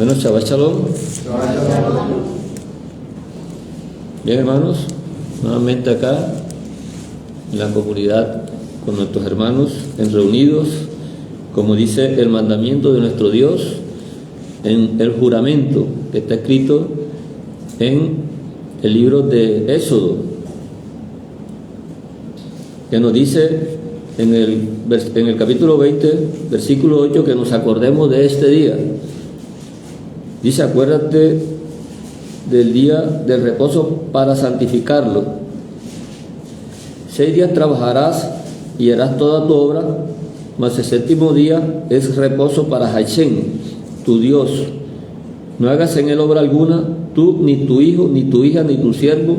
Bueno, Shabbat Shalom. Bien, hermanos, nuevamente acá en la comunidad con nuestros hermanos reunidos, como dice el mandamiento de nuestro Dios en el juramento que está escrito en el libro de Éxodo, que nos dice en el capítulo 20, versículo 8, que nos acordemos de este día. Dice: acuérdate del día del reposo para santificarlo. 6 días trabajarás y harás toda tu obra, mas el séptimo día es reposo para Hashem, tu Dios. No hagas en él obra alguna, tú, ni tu hijo, ni tu hija, ni tu siervo,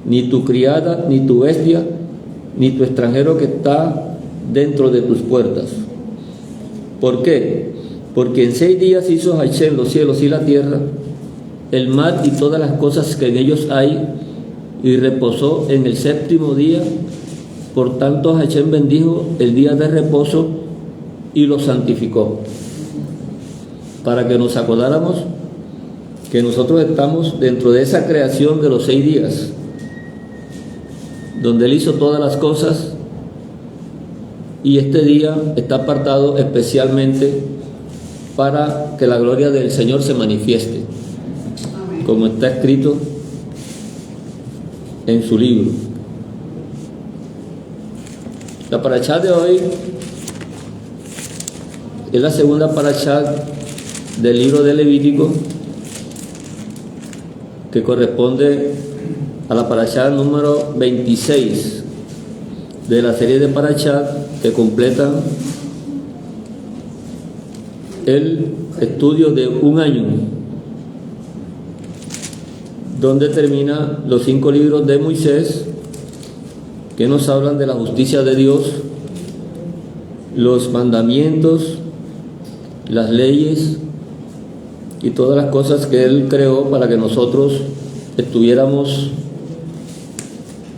ni tu criada, ni tu bestia, ni tu extranjero que está dentro de tus puertas. ¿Por qué? Porque en 6 días hizo Hashem los cielos y la tierra, el mar y todas las cosas que en ellos hay, y reposó en el séptimo día. Por tanto, Hashem bendijo el día de reposo y lo santificó, para que nos acordáramos que nosotros estamos dentro de esa creación de los 6 días, donde Él hizo todas las cosas, y este día está apartado especialmente para que la gloria del Señor se manifieste, como está escrito en su libro. La parashá de hoy es la segunda parashá del libro de Levítico, que corresponde a la parashá número 26 de la serie de parashá que completan el estudio de un año, donde termina los 5 libros de Moisés, que nos hablan de la justicia de Dios, los mandamientos, las leyes y todas las cosas que Él creó para que nosotros estuviéramos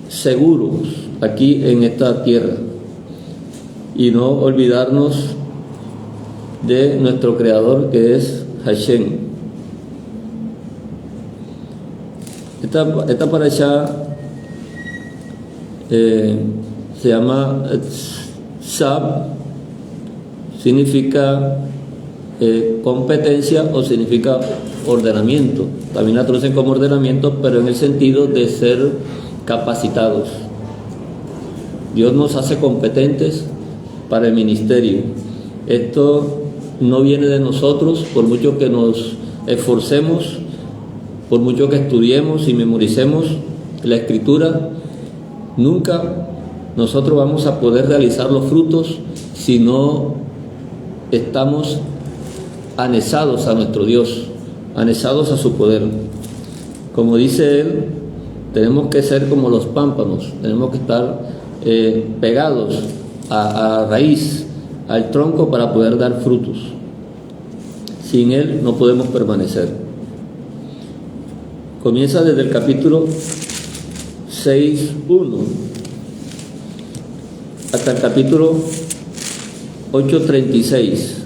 seguros aquí en esta tierra y no olvidarnos de nuestro Creador, que es Hashem. Esta parashá se llama Sab, significa competencia o significa ordenamiento. También la traducen como ordenamiento, pero en el sentido de ser capacitados. Dios nos hace competentes para el ministerio. Esto no viene de nosotros, por mucho que nos esforcemos, por mucho que estudiemos y memoricemos la Escritura, nunca nosotros vamos a poder realizar los frutos si no estamos anesados a nuestro Dios, anesados a su poder. Como dice Él, tenemos que ser como los pámpanos, tenemos que estar pegados a raíz, al tronco, para poder dar frutos. Sin Él no podemos permanecer. Comienza desde el capítulo 6:1 hasta el capítulo 8:36.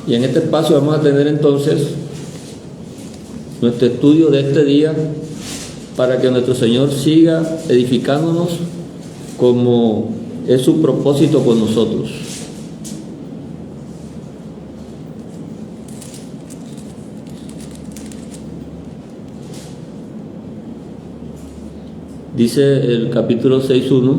Y en este espacio vamos a tener entonces nuestro estudio de este día, para que nuestro Señor siga edificándonos como es su propósito con nosotros. Dice el capítulo 6:1: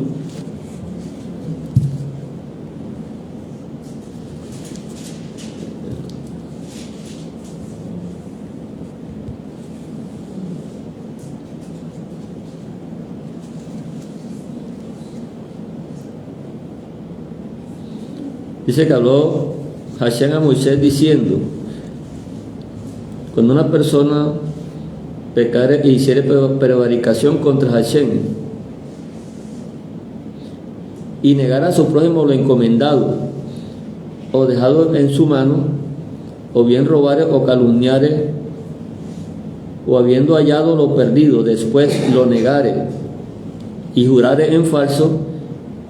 dice que habló Hashem a Moisés diciendo: cuando una persona pecare e hiciere prevaricación contra Hashem y negara a su prójimo lo encomendado, o dejado en su mano, o bien robare o calumniare, o habiendo hallado lo perdido, después lo negare y jurare en falso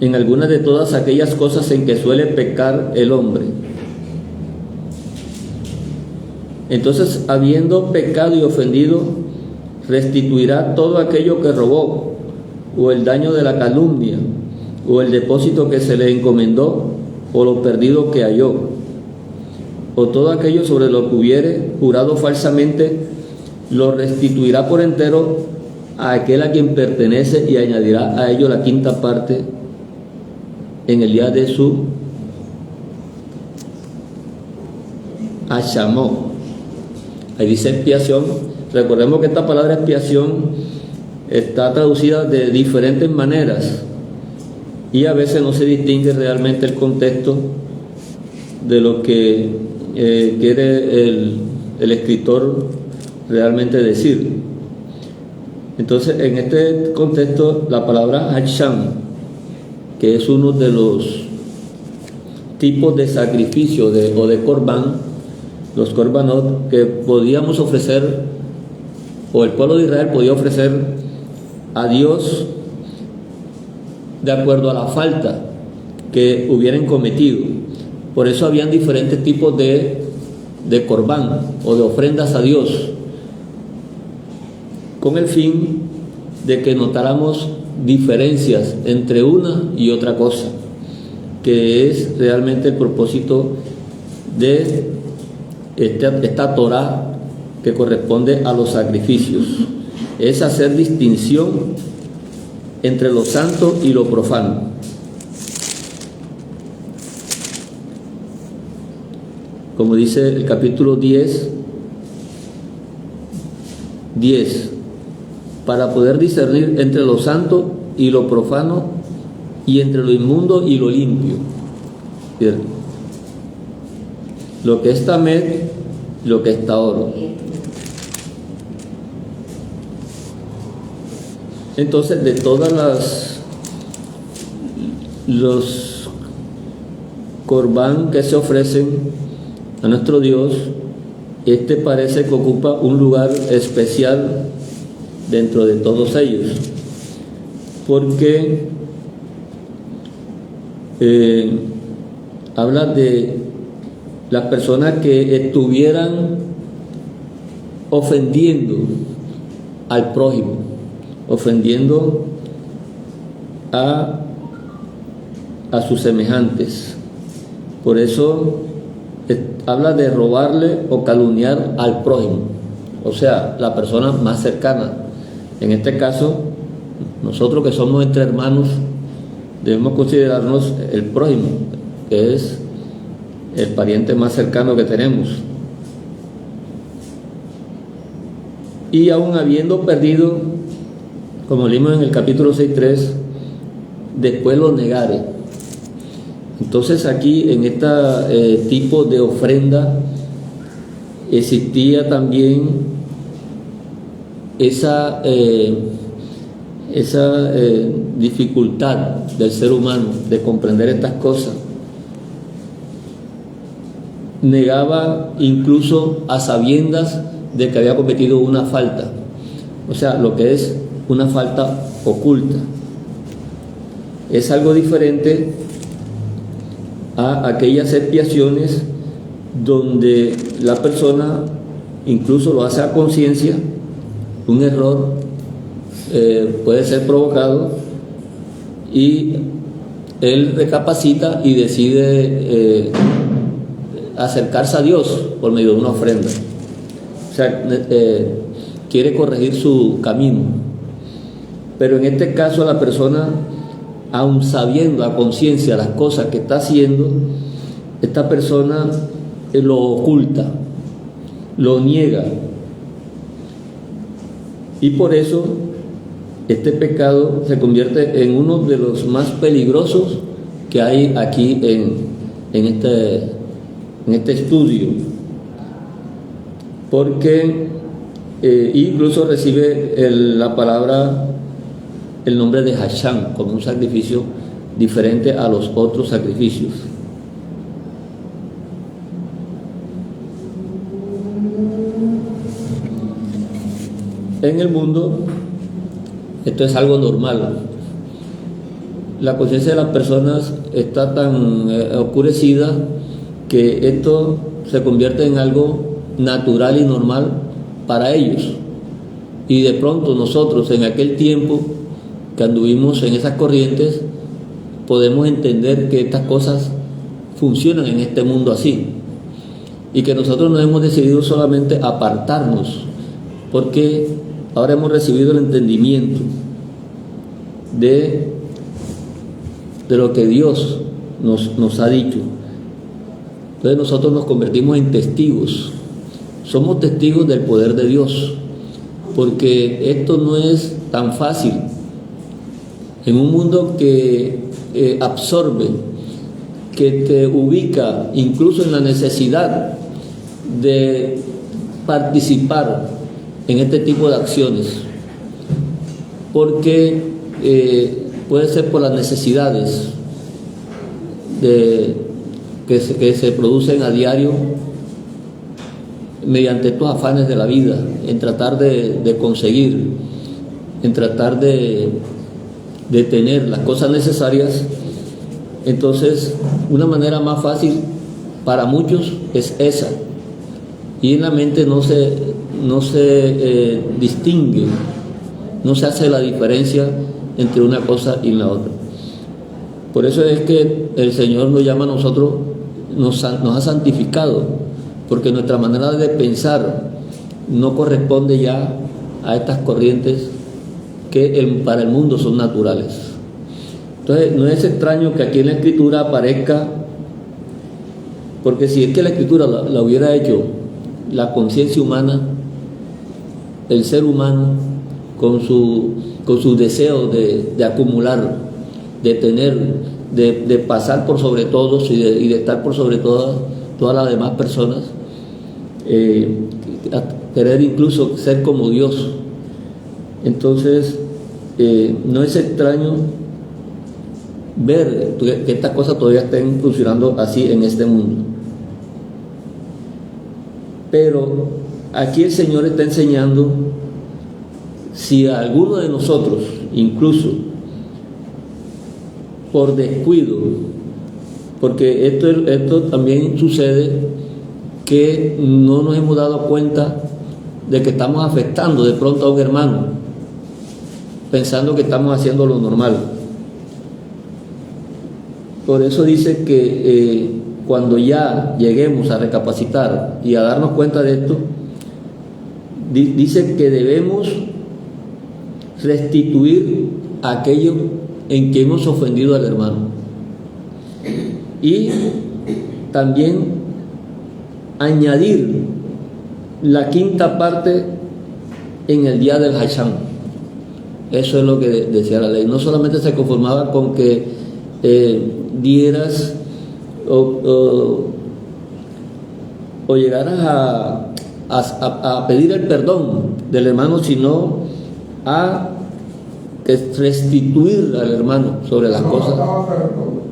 en alguna de todas aquellas cosas en que suele pecar el hombre, Entonces, habiendo pecado y ofendido, restituirá todo aquello que robó, o el daño de la calumnia, o el depósito que se le encomendó, o lo perdido que halló, o todo aquello sobre lo que hubiere jurado falsamente, lo restituirá por entero a aquel a quien pertenece, y añadirá a ello la quinta parte en el día de su Ashamó. Ahí dice expiación. Recordemos que esta palabra expiación está traducida de diferentes maneras y a veces no se distingue realmente el contexto de lo que quiere el escritor realmente decir. Entonces, en este contexto, la palabra Hasham, que es uno de los tipos de sacrificio o de Corbán, los Corbanot que podíamos ofrecer, o el pueblo de Israel podía ofrecer a Dios de acuerdo a la falta que hubieran cometido. Por eso habían diferentes tipos de Corbán o de ofrendas a Dios, con el fin de que notáramos diferencias entre una y otra cosa, que es realmente el propósito de esta Torá que corresponde a los sacrificios, es hacer distinción entre lo santo y lo profano. Como dice el capítulo 10, para poder discernir entre lo santo y lo profano, y entre lo inmundo y lo limpio. Lo que es tamed, lo que es taor. Entonces, de todas los corbán que se ofrecen a nuestro Dios, este parece que ocupa un lugar especial dentro de todos ellos, porque habla de las personas que estuvieran ofendiendo al prójimo, ofendiendo a sus semejantes. Por eso habla de robarle o calumniar al prójimo, o sea, la persona más cercana. En este caso, nosotros que somos entre hermanos, debemos considerarnos el prójimo, que es el pariente más cercano que tenemos. Y aún habiendo perdido, como leímos en el capítulo 6:3, después lo negare. Entonces aquí en este tipo de ofrenda existía también esa dificultad del ser humano de comprender estas cosas. Negaba incluso a sabiendas de que había cometido una falta, o sea, lo que es una falta oculta. Es algo diferente a aquellas expiaciones donde la persona incluso lo hace a conciencia. Un error puede ser provocado y él recapacita y decide acercarse a Dios por medio de una ofrenda. O sea, quiere corregir su camino. Pero en este caso la persona, aun sabiendo a conciencia las cosas que está haciendo, esta persona lo oculta, lo niega. Y por eso este pecado se convierte en uno de los más peligrosos que hay aquí en este estudio, porque incluso recibe la palabra, el nombre de Hasham, como un sacrificio diferente a los otros sacrificios. En el mundo esto es algo normal. La conciencia de las personas está tan oscurecida que esto se convierte en algo natural y normal para ellos. Y de pronto nosotros en aquel tiempo que anduvimos en esas corrientes podemos entender que estas cosas funcionan en este mundo así, y que nosotros no hemos decidido solamente apartarnos, porque ahora hemos recibido el entendimiento de lo que Dios nos ha dicho. Entonces nosotros nos convertimos en testigos, somos testigos del poder de Dios, porque esto no es tan fácil en un mundo que absorbe, que te ubica incluso en la necesidad de participar en este tipo de acciones, porque puede ser por las necesidades que se producen a diario mediante estos afanes de la vida, en tratar de conseguir, en tratar de tener las cosas necesarias. Entonces, una manera más fácil para muchos es esa, y en la mente no se distingue, no se hace la diferencia entre una cosa y la otra. Por eso es que el Señor nos llama a nosotros, nos ha santificado, porque nuestra manera de pensar no corresponde ya a estas corrientes que para el mundo son naturales. Entonces no es extraño que aquí en la Escritura aparezca, porque si es que la Escritura la hubiera hecho la conciencia humana, el ser humano con su deseo de acumular, de tener, de pasar por sobre todos y de estar por sobre todas las demás personas, querer incluso ser como Dios. Entonces no es extraño ver que estas cosas todavía estén funcionando así en este mundo. Pero aquí el Señor está enseñando, si a alguno de nosotros, incluso por descuido, porque esto también sucede, que no nos hemos dado cuenta de que estamos afectando de pronto a un hermano, pensando que estamos haciendo lo normal. Por eso dice que cuando ya lleguemos a recapacitar y a darnos cuenta de esto, dice que debemos restituir aquello en que hemos ofendido al hermano, y también añadir la quinta parte en el día del Hasham. Eso es lo que decía la ley. No solamente se conformaba con que dieras o llegaras a pedir el perdón del hermano, sino a restituir al hermano sobre las cosas.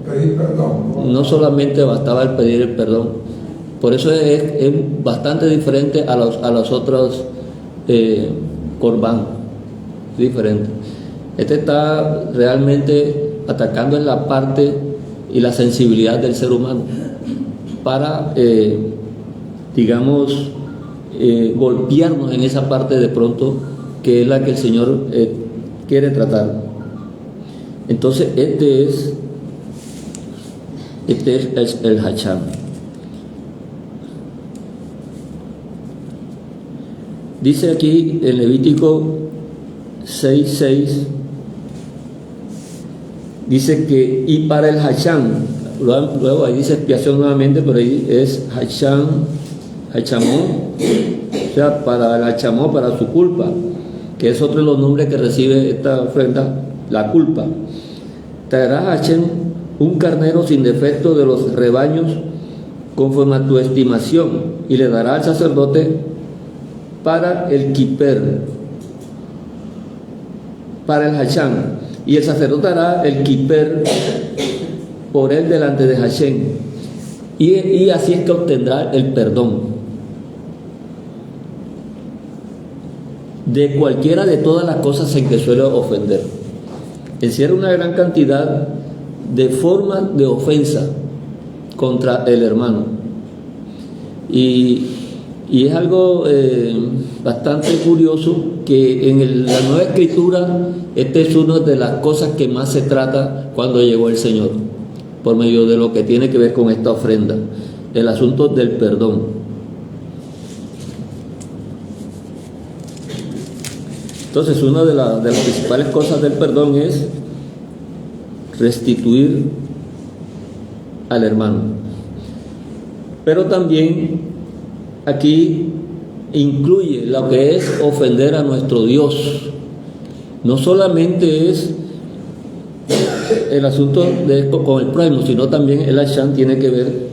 Pedir perdón. No solamente bastaba el pedir el perdón. Por eso es bastante diferente a los otros Corbán, diferente. Este está realmente atacando en la parte y la sensibilidad del ser humano para, digamos, golpearnos en esa parte de pronto, que es la que el Señor quiere tratar. Entonces este es el Hasham. Dice aquí en Levítico 6:6, dice que, y para el Hasham, luego ahí dice expiación nuevamente, pero ahí es Hachamó, o sea, para el Hachamó, para su culpa, que es otro de los nombres que recibe esta ofrenda, la culpa. Traerá Hashem un carnero sin defecto de los rebaños conforme a tu estimación, y le dará al sacerdote para el kiper, para el Hasham, y el sacerdote hará el kiper por él delante de Hashem, y así es que obtendrá el perdón de cualquiera de todas las cosas en que suele ofender. Encierra una gran cantidad de formas de ofensa contra el hermano, y Y es algo bastante curioso que en la Nueva Escritura este es una de las cosas que más se trata cuando llegó el Señor, por medio de lo que tiene que ver con esta ofrenda, el asunto del perdón. Entonces, una de las principales cosas del perdón es restituir al hermano. Pero también aquí incluye lo que es ofender a nuestro Dios. No solamente es el asunto con el prójimo, sino también el Asham tiene que ver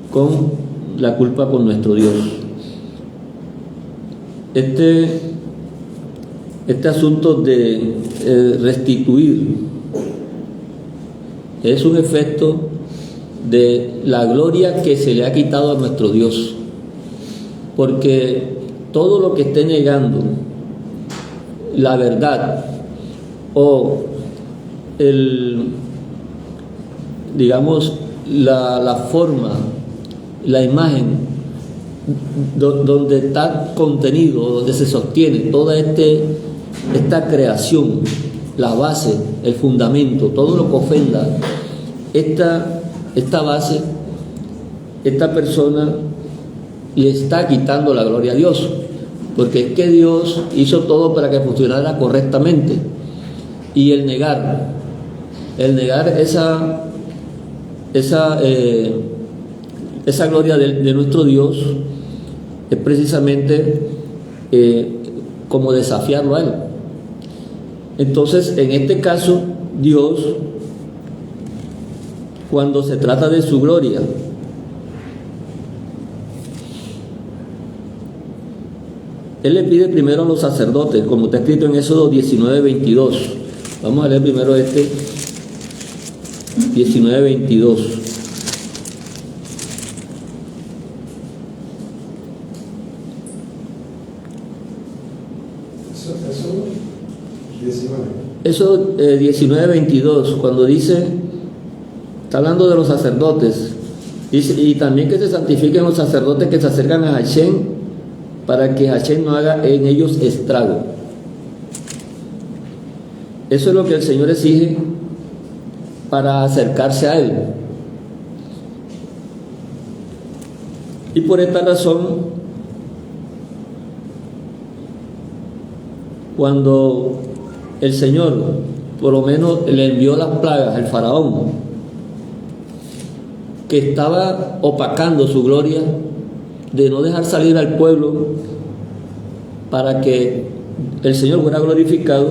con la culpa con nuestro Dios. Este asunto de restituir es un efecto de la gloria que se le ha quitado a nuestro Dios, porque todo lo que esté negando la verdad o la forma, la imagen donde está contenido, donde se sostiene toda esta creación, la base, el fundamento, todo lo que ofenda esta base, esta persona le está quitando la gloria a Dios, porque es que Dios hizo todo para que funcionara correctamente, y el negar esa gloria de nuestro Dios es precisamente como desafiarlo a Él. Entonces, en este caso, Dios, cuando se trata de su gloria, Él le pide primero a los sacerdotes, como está escrito en Éxodo 19:22. Vamos a leer primero 19:22. Eso 19:22, cuando dice, está hablando de los sacerdotes, dice, y también que se santifiquen los sacerdotes que se acercan a Hashem, para que Hashem no haga en ellos estrago. Eso es lo que el Señor exige para acercarse a Él. Y por esta razón, cuando el Señor por lo menos le envió las plagas al faraón, que estaba opacando su gloria, de no dejar salir al pueblo para que el Señor fuera glorificado,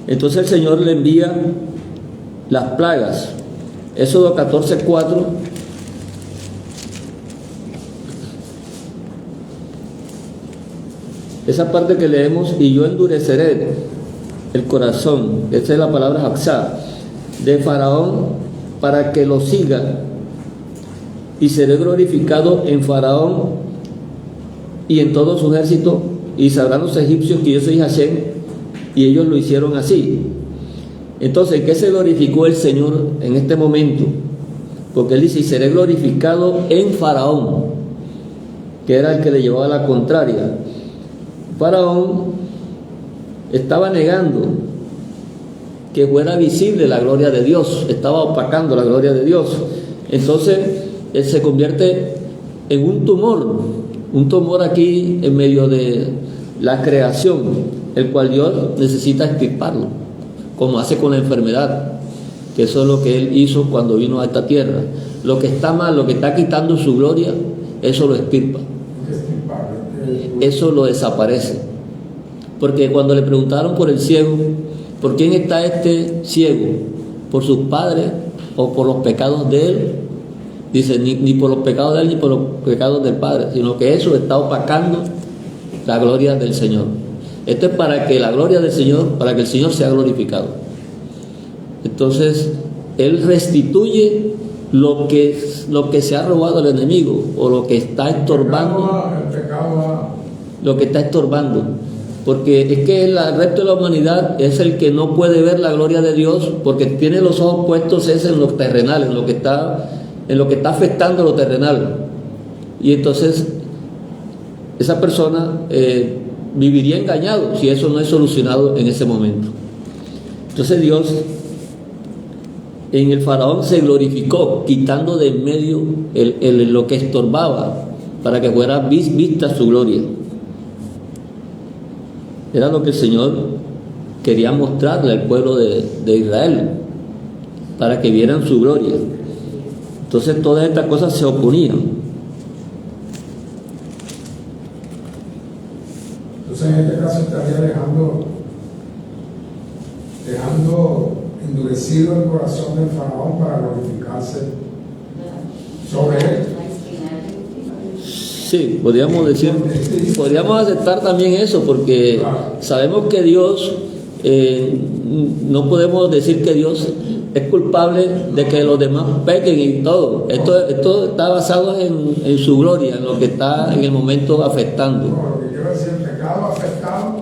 entonces el Señor le envía las plagas. Éxodo 14:4. Esa parte que leemos, y yo endureceré el corazón, esa es la palabra Haxá, de Faraón para que lo siga, y seré glorificado en Faraón y en todo su ejército, y sabrán los egipcios que yo soy Hashem, y ellos lo hicieron así. Entonces, ¿qué se glorificó el Señor en este momento? Porque Él dice, y seré glorificado en Faraón, que era el que le llevaba la contraria. Faraón estaba negando que fuera visible la gloria de Dios, estaba opacando la gloria de Dios. Entonces, Él se convierte en un tumor aquí en medio de la creación, el cual Dios necesita extirparlo, como hace con la enfermedad, que eso es lo que Él hizo cuando vino a esta tierra. Lo que está mal, lo que está quitando su gloria, eso lo extirpa, eso lo desaparece. Porque cuando le preguntaron por el ciego, ¿por quién está este ciego? ¿Por sus padres o por los pecados de él? Dice, ni por los pecados de él ni por los pecados del Padre, sino que eso está opacando la gloria del Señor. Esto es para que la gloria del Señor, para que el Señor sea glorificado. Entonces, Él restituye lo que se ha robado el enemigo, o lo que está estorbando. Lo que está estorbando. Porque es que el resto de la humanidad es el que no puede ver la gloria de Dios, porque tiene los ojos puestos en lo terrenal, en lo que está afectando lo terrenal. Y entonces esa persona viviría engañado si eso no es solucionado en ese momento. Entonces Dios en el faraón se glorificó, quitando de en medio lo que estorbaba para que fuera vista su gloria. Era lo que el Señor quería mostrarle al pueblo de Israel, para que vieran su gloria. Entonces todas estas cosas se oponían. Entonces en este caso estaría dejando endurecido el corazón del faraón para glorificarse sobre él. Sí, podríamos decir, podríamos aceptar también eso, porque sabemos que Dios, no podemos decir que Dios es culpable de que los demás pequen y todo. Esto está basado en su gloria, en lo que está en el momento afectando. No, lo que quiero decir, el pecado ha afectado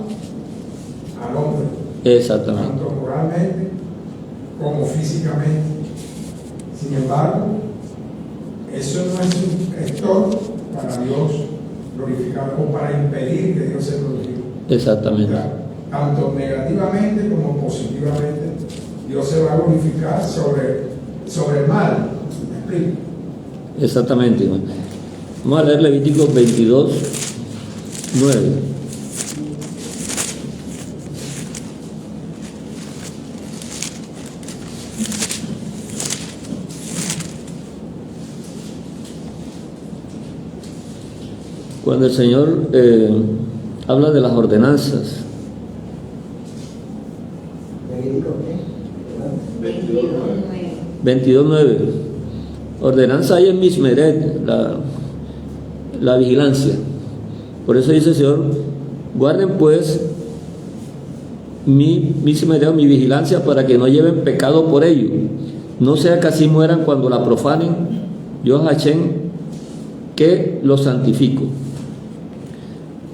al hombre. Exactamente. Tanto moralmente como físicamente. Sin embargo, eso no es un estorbo para Dios glorificar o para impedir que Dios se glorifique. Exactamente. Tanto negativamente como positivamente, Dios se va a glorificar sobre el mal. ¿Me explico? Exactamente. Vamos a leer Levíticos 22, 9. Cuando el Señor habla de las ordenanzas, 22:9, ordenanza hay en Mismeret, la vigilancia. Por eso dice el Señor, guarden pues mi vigilancia, para que no lleven pecado por ello, no sea que así mueran cuando la profanen, yo Hachén, que los santifico.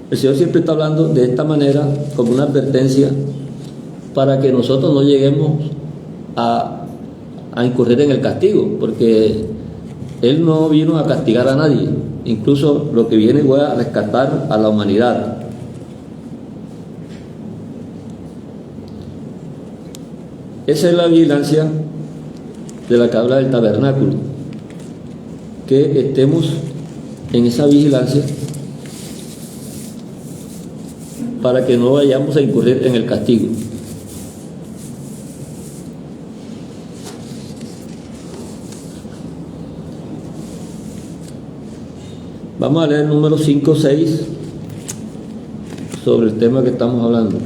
El Señor siempre está hablando de esta manera, como una advertencia, para que nosotros no lleguemos a incurrir en el castigo, porque Él no vino a castigar a nadie, incluso lo que viene fue a rescatar a la humanidad. Esa es la vigilancia de la que habla del tabernáculo, que estemos en esa vigilancia para que no vayamos a incurrir en el castigo. Vamos a leer número 5, 6 sobre el tema que estamos hablando.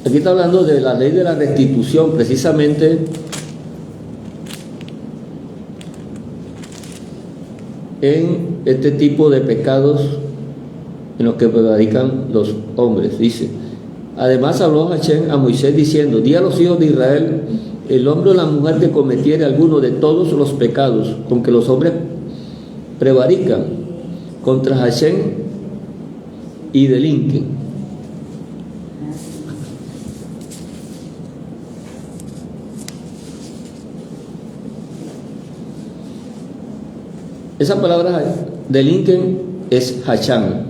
Aquí está hablando de la ley de la restitución, precisamente en este tipo de pecados en los que prevarican los hombres. Dice, además habló Hachén a Moisés diciendo, di a los hijos de Israel, el hombre o la mujer que cometiere alguno de todos los pecados con que los hombres prevarican contra Hachén y delinquen. Esa palabra delinquen es hachán.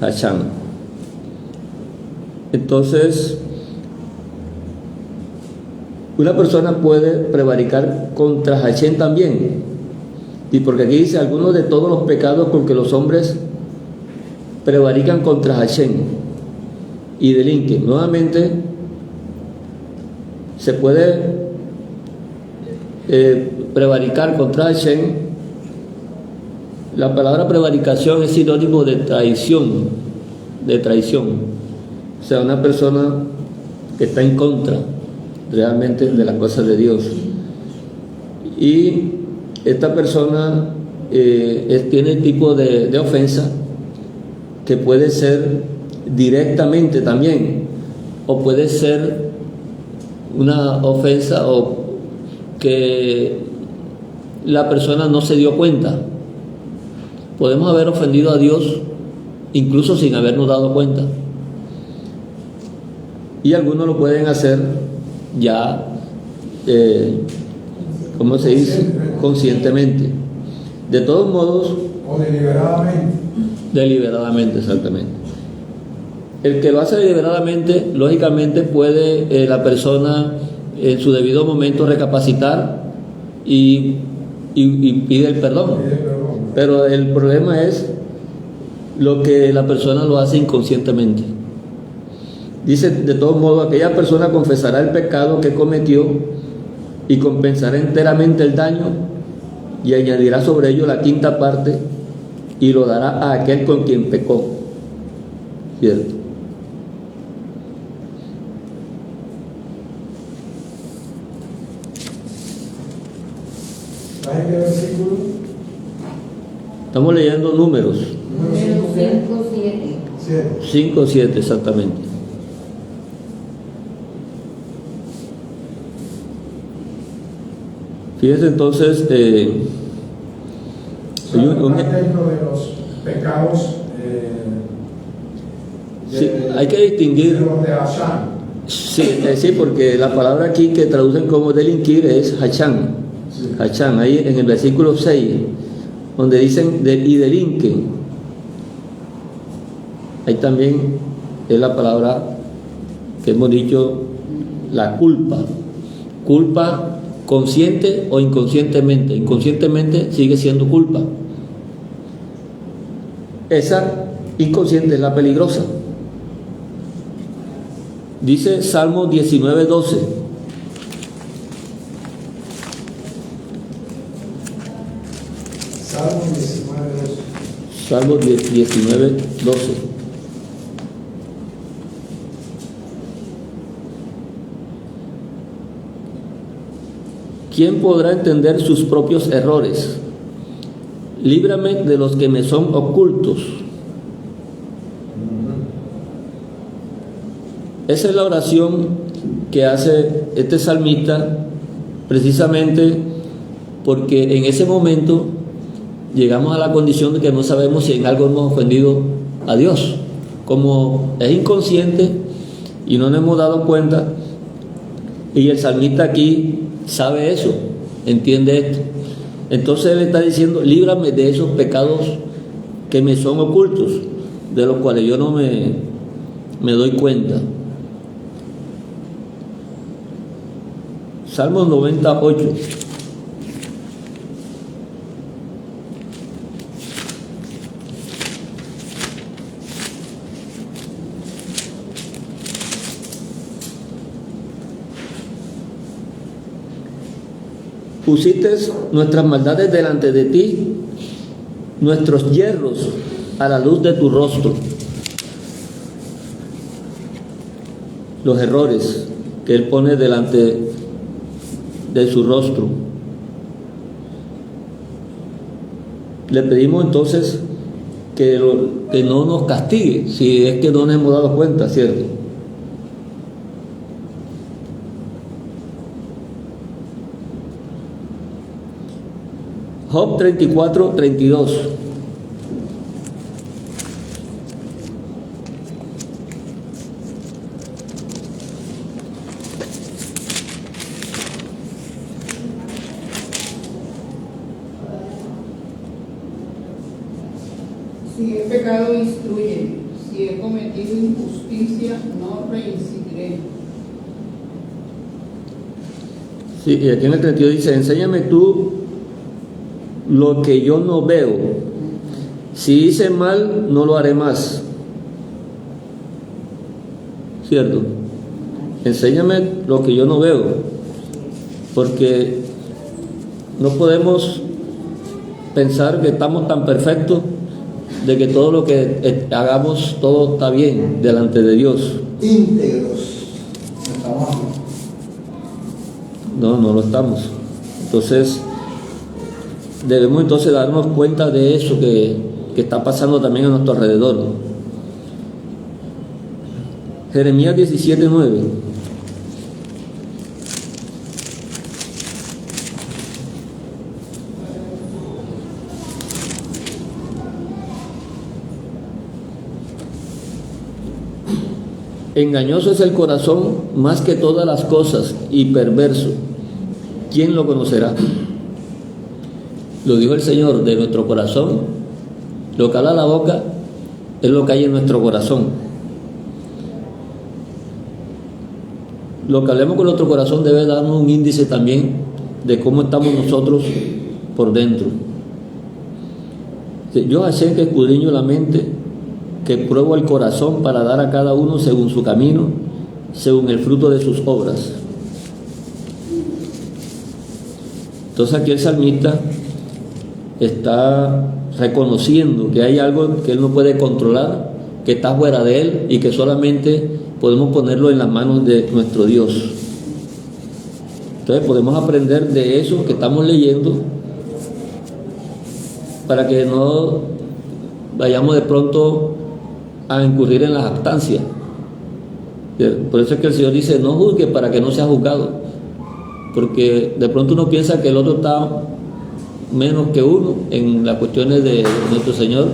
Hachán. Entonces, una persona puede prevaricar contra Hachén también. Y porque aquí dice algunos de todos los pecados con que los hombres prevarican contra Hachén y delinquen. Nuevamente, se puede prevaricar contra Hachén. La palabra prevaricación es sinónimo de traición, o sea, una persona que está en contra realmente de las cosas de Dios, y esta persona tiene el tipo de ofensa que puede ser directamente también, o puede ser una ofensa o que la persona no se dio cuenta, Podemos haber ofendido a Dios incluso sin habernos dado cuenta. Y algunos lo pueden hacer ya, ¿cómo se dice? Conscientemente. De todos modos. O deliberadamente. Deliberadamente, exactamente. El que lo hace deliberadamente, lógicamente puede la persona en su debido momento recapacitar y pide el perdón. Pero el problema es lo que la persona lo hace inconscientemente. Dice, de todos modos, aquella persona confesará el pecado que cometió y compensará enteramente el daño y añadirá sobre ello la quinta parte y lo dará a aquel con quien pecó. ¿Cierto? ¿Sabes qué versículo? Estamos leyendo Números. Número 5:7. 5:7 exactamente. Fíjense entonces, Dentro de los pecados sí, hay que distinguir. de los de Hasán. Sí, porque la palabra aquí que traducen como delinquir es hachán. Sí. Hachán, ahí en el versículo 6, donde dicen y delinquen. Ahí también es la palabra que hemos dicho, la culpa. Culpa consciente o inconscientemente. Inconscientemente sigue siendo culpa. Esa inconsciente es la peligrosa. Dice Salmo 19:12. Salmo 19:12. Salmo 19:12. ¿Quién podrá entender sus propios errores? Líbrame de los que me son ocultos. Esa es la oración que hace este salmista, precisamente porque en ese momento llegamos a la condición de que no sabemos si en algo hemos ofendido a Dios. Como es inconsciente y no nos hemos dado cuenta, y el salmista aquí sabe eso, entiende esto. Entonces él está diciendo, líbrame de esos pecados que me son ocultos, de los cuales yo no me doy cuenta. Salmo 98. Pusiste nuestras maldades delante de ti, nuestros yerros a la luz de tu rostro. Los errores que Él pone delante de su rostro. Le pedimos entonces que no nos castigue, si es que no nos hemos dado cuenta, ¿cierto? Job 34:32. Si he pecado, instruye. Si he cometido injusticia, no reincidiré. Sí, y aquí en el 32 dice, enséñame tú lo que yo no veo. Si hice mal, no lo haré más. ¿Cierto? Enséñame lo que yo no veo. Porque no podemos pensar que estamos tan perfectos de que todo lo que hagamos, todo está bien delante de Dios. Íntegros. Estamos. No lo estamos. Entonces, debemos entonces darnos cuenta de eso que está pasando también a nuestro alrededor. Jeremías 17:9. Engañoso es el corazón más que todas las cosas y perverso. ¿Quién lo conocerá? Lo dijo el Señor, de nuestro corazón. Lo que habla la boca es lo que hay en nuestro corazón. Lo que hablemos con nuestro corazón debe darnos un índice también de cómo estamos nosotros por dentro. Yo, Hashem, que escudriño la mente, que pruebo el corazón para dar a cada uno según su camino, según el fruto de sus obras. Entonces aquí el salmista está reconociendo que hay algo que él no puede controlar, que está fuera de él y que solamente podemos ponerlo en las manos de nuestro Dios. Entonces podemos aprender de eso que estamos leyendo para que no vayamos de pronto a incurrir en la jactancia. Por eso es que el Señor dice: no juzgue para que no sea juzgado, porque de pronto uno piensa que el otro está menos que uno en las cuestiones de nuestro Señor,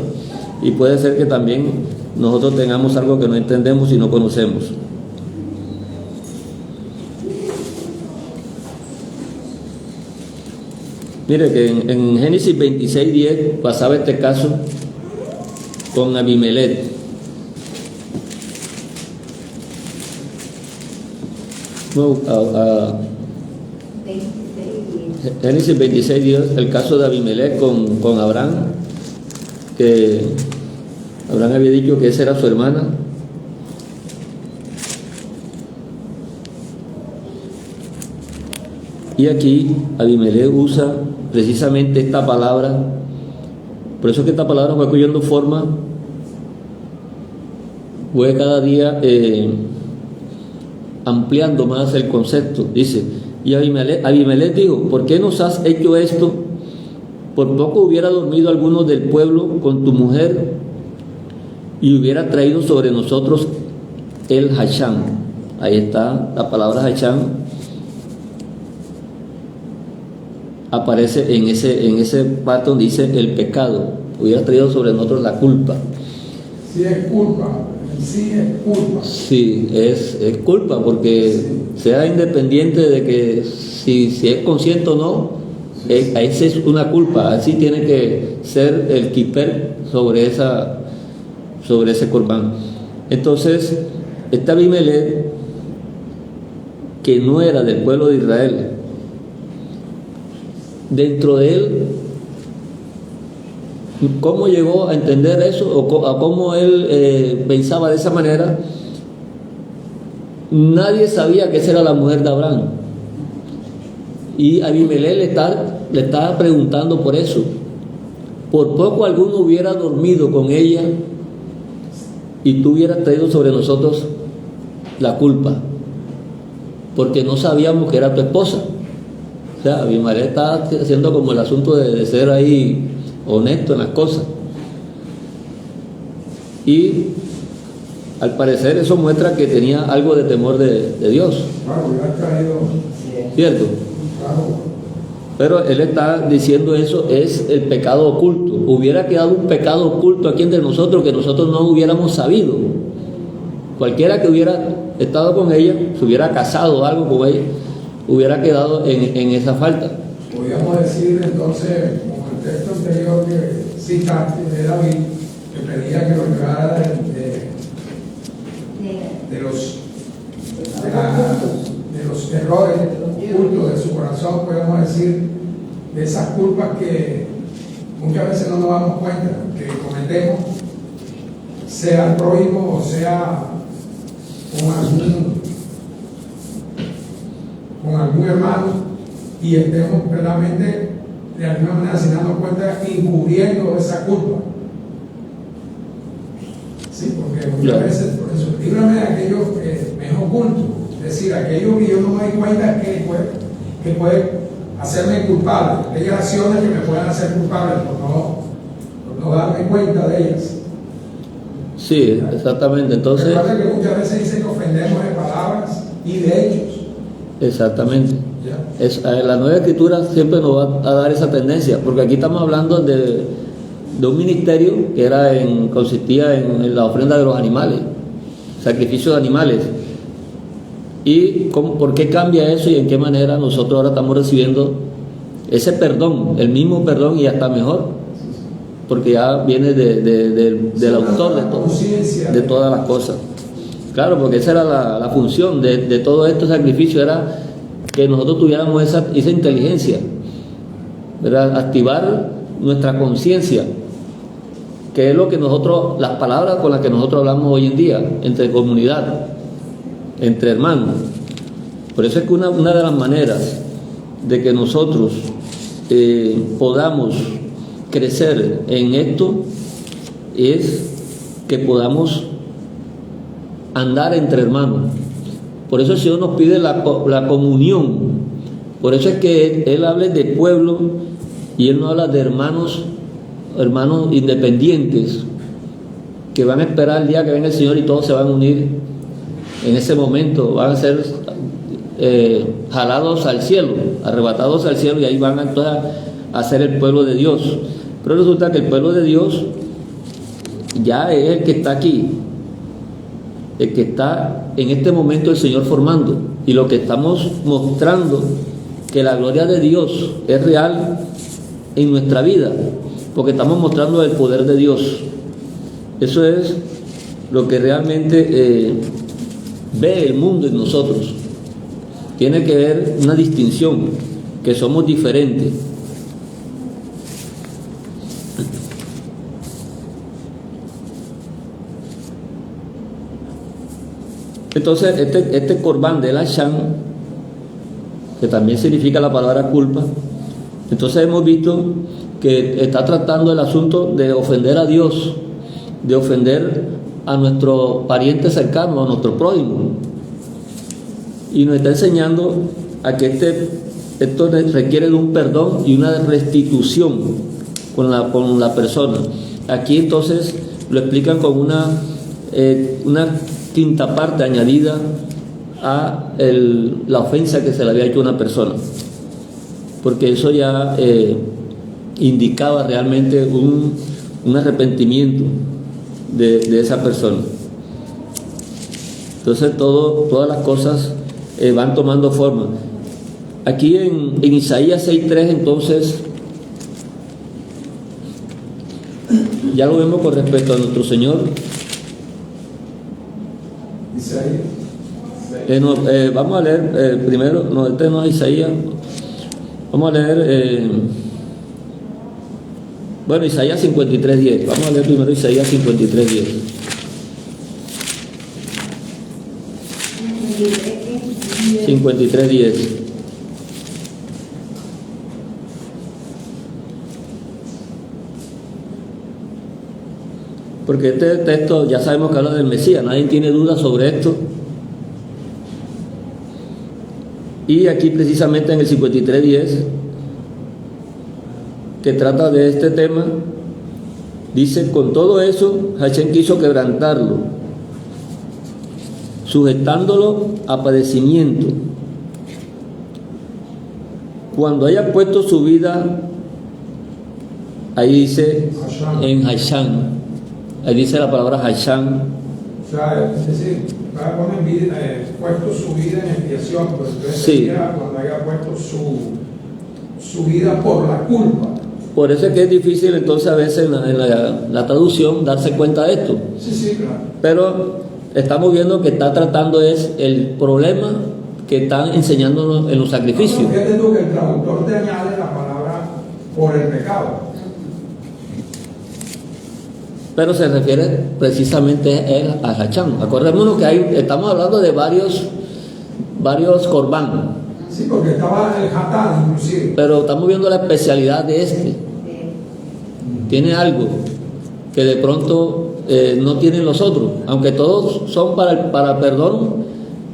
y puede ser que también nosotros tengamos algo que no entendemos y no conocemos. Mire que en Génesis 26:10 pasaba este caso con Abimelech. Génesis 26:10, el caso de Abimelech con Abraham, que Abraham había dicho que esa era su hermana. Y aquí Abimelech usa precisamente esta palabra. Por eso es que esta palabra fue cogiendo forma, fue cada día ampliando más el concepto. Dice: y Abimelech dijo: ¿por qué nos has hecho esto? Por poco hubiera dormido alguno del pueblo con tu mujer y hubiera traído sobre nosotros el Hasham. Ahí está la palabra Hasham, aparece en ese parte donde dice el pecado. Hubiera traído sobre nosotros la culpa. Sí, es culpa. Sí, es culpa. Sí, es culpa, porque sea independiente de que si es consciente o no, esa es una culpa. Así tiene que ser el kiper sobre ese corbán. Entonces, este Abimelech, que no era del pueblo de Israel, dentro de él, ¿cómo llegó a entender eso? O a cómo él pensaba de esa manera. Nadie sabía que esa era la mujer de Abraham, y Abimelech le estaba preguntando por eso. Por poco alguno hubiera dormido con ella y tú hubieras traído sobre nosotros la culpa, porque no sabíamos que era tu esposa. O sea, Abimelech está haciendo como el asunto de ser ahí honesto en las cosas. Y al parecer eso muestra que tenía algo de temor de Dios. Claro, hubiera traído. ¿Cierto? Claro. Pero él está diciendo eso es el pecado oculto. Hubiera quedado un pecado oculto aquí entre nosotros que nosotros no hubiéramos sabido. Cualquiera que hubiera estado con ella, se hubiera casado o algo con ella, hubiera quedado en esa falta. Podríamos decir entonces, como el texto anterior que citaste de David, que pedía que lo librara de los errores ocultos de su corazón, podemos decir, de esas culpas que muchas veces no nos damos cuenta que cometemos, sea al prójimo o sea con algún hermano, y estemos verdaderamente de alguna manera, sin darnos cuenta, encubriendo esa culpa. Sí, porque muchas veces, por eso, líbrame de aquello que me es oculto, es decir, aquello que yo no me doy cuenta que puede hacerme culpable, aquellas acciones que me puedan hacer culpable por no darme cuenta de ellas. Sí, exactamente. Entonces, recuerda que muchas veces dicen que ofendemos de palabras y de hechos. Exactamente. La Nueva Escritura siempre nos va a dar esa tendencia, porque aquí estamos hablando de un ministerio que consistía en la ofrenda de los animales. sacrificio de animales. ¿Y por qué cambia eso y en qué manera nosotros ahora estamos recibiendo ese perdón, el mismo perdón y hasta mejor? Porque ya viene del autor de todas las cosas. Claro, porque esa era la función de todo este sacrificio, era que nosotros tuviéramos esa inteligencia, ¿verdad? Activar nuestra conciencia, que es lo que nosotros, las palabras con las que nosotros hablamos hoy en día, entre comunidad, entre hermanos. Por eso es que una de las maneras de que nosotros podamos crecer en esto es que podamos andar entre hermanos. Por eso el Señor nos pide la comunión. Por eso es que Él habla de pueblo y Él no habla de hermanos independientes que van a esperar el día que venga el Señor y todos se van a unir en ese momento, van a ser jalados al cielo, arrebatados al cielo, y ahí van entonces a ser el pueblo de Dios. Pero resulta que el pueblo de Dios ya es el que está aquí, el que está en este momento el Señor formando, y lo que estamos mostrando que la gloria de Dios es real en nuestra vida, porque estamos mostrando el poder de Dios. Eso es lo que realmente ve el mundo en nosotros. Tiene que ver una distinción, que somos diferentes. Entonces este corbán del Asham, que también significa la palabra culpa, entonces hemos visto que está tratando el asunto de ofender a Dios, de ofender a nuestro pariente cercano, a nuestro prójimo, y nos está enseñando a que esto requiere de un perdón y una restitución con la persona. Aquí entonces lo explican con una quinta parte añadida a la ofensa que se le había hecho a una persona, porque eso ya indicaba realmente un arrepentimiento de esa persona. Entonces todas las cosas van tomando forma. Aquí en Isaías 6:3 entonces ya lo vemos con respecto a nuestro Señor. Vamos a leer primero, este no es Isaías, vamos a leer Isaías 53:10. Vamos a leer primero Isaías 53:10. Porque este texto ya sabemos que habla del Mesías, nadie tiene duda sobre esto. Y aquí precisamente en el 53:10, que trata de este tema, dice: con todo eso Hashem quiso quebrantarlo, sujetándolo a padecimiento. Cuando haya puesto su vida, ahí dice en Hashem, ahí dice la palabra Hashem. O sea, es decir, va a poner puesto su vida en expiación, pues entonces sí. Cuando haya puesto su vida por la culpa. Por eso es que es difícil entonces a veces en la traducción darse cuenta de esto. Sí, claro. Pero estamos viendo que está tratando es el problema que están enseñándonos en los sacrificios. Fíjate tú que el traductor te añade la palabra por el pecado. Pero se refiere precisamente a Hacham. Acordémonos que estamos hablando de varios corbán. Sí, porque estaba el Hatán inclusive. Pero estamos viendo la especialidad de este. Tiene algo que de pronto no tienen los otros. Aunque todos son para perdón,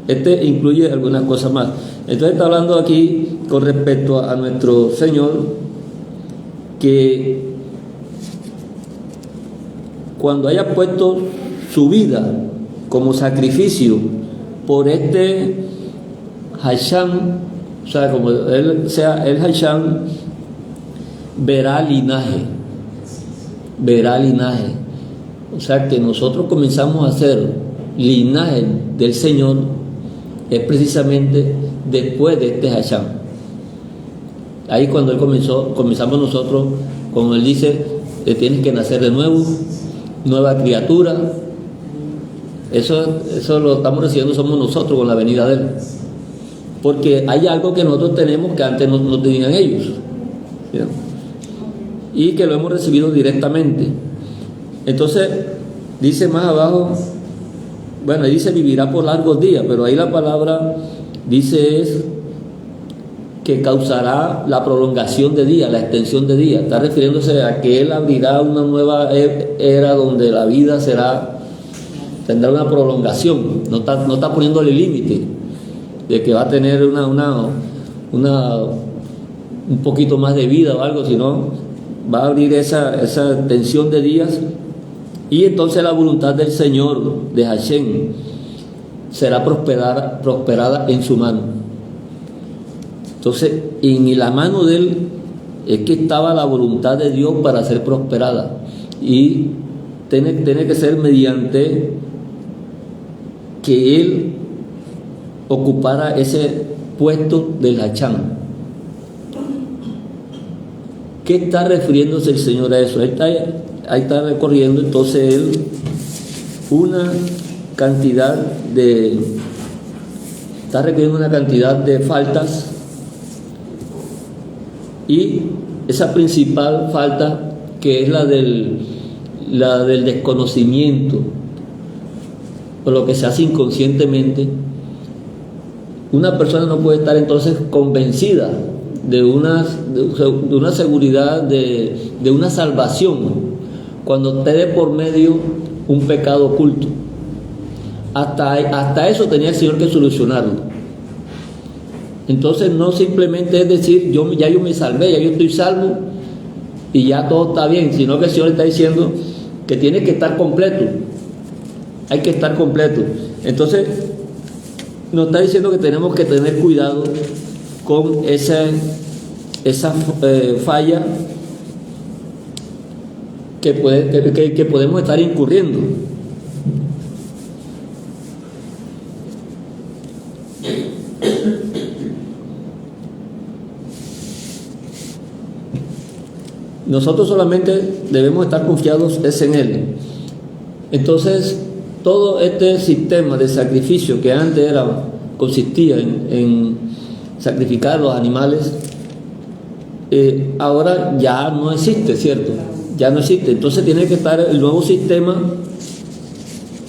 este incluye algunas cosas más. Entonces está hablando aquí con respecto a nuestro Señor, que cuando haya puesto su vida como sacrificio por este Hashem, o sea, como él sea el Hashem, verá linaje. O sea, que nosotros comenzamos a ser linaje del Señor es precisamente después de este Hasham. Ahí cuando él comenzamos nosotros, cuando él dice que tienes que nacer de nuevo, nueva criatura. Eso lo estamos recibiendo somos nosotros con la venida de él, porque hay algo que nosotros tenemos que antes no tenían ellos, ¿sí? Y que lo hemos recibido directamente. Entonces dice más abajo, bueno, dice vivirá por largos días, pero ahí la palabra dice es que causará la prolongación de días, la extensión de días. Está refiriéndose a que él abrirá una nueva era donde la vida tendrá una prolongación. No está poniéndole límite de que va a tener un poquito más de vida o algo, sino va a abrir esa extensión de días. Y entonces la voluntad del Señor, de Hashem, será prosperada en su mano. Entonces, en la mano de él es que estaba la voluntad de Dios para ser prosperada. Y tiene que ser mediante que él ocupara ese puesto del Hacham. ¿Qué está refiriéndose el Señor a eso? Ahí está recorriendo entonces él una cantidad de faltas, y esa principal falta, que es la del desconocimiento, o lo que se hace inconscientemente. Una persona no puede estar entonces convencida de una seguridad, de una salvación, cuando te dé por medio un pecado oculto. Hasta eso tenía el Señor que solucionarlo. Entonces no simplemente es decir, yo me salvé, ya yo estoy salvo y ya todo está bien, sino que el Señor está diciendo que tiene que estar completo. Hay que estar completo. Entonces nos está diciendo que tenemos que tener cuidado con esa falla que podemos estar incurriendo. Nosotros solamente debemos estar confiados en Él. Entonces, todo este sistema de sacrificio que antes consistía en sacrificar a los animales, ahora ya no existe, ¿cierto? Ya no existe. Entonces tiene que estar el nuevo sistema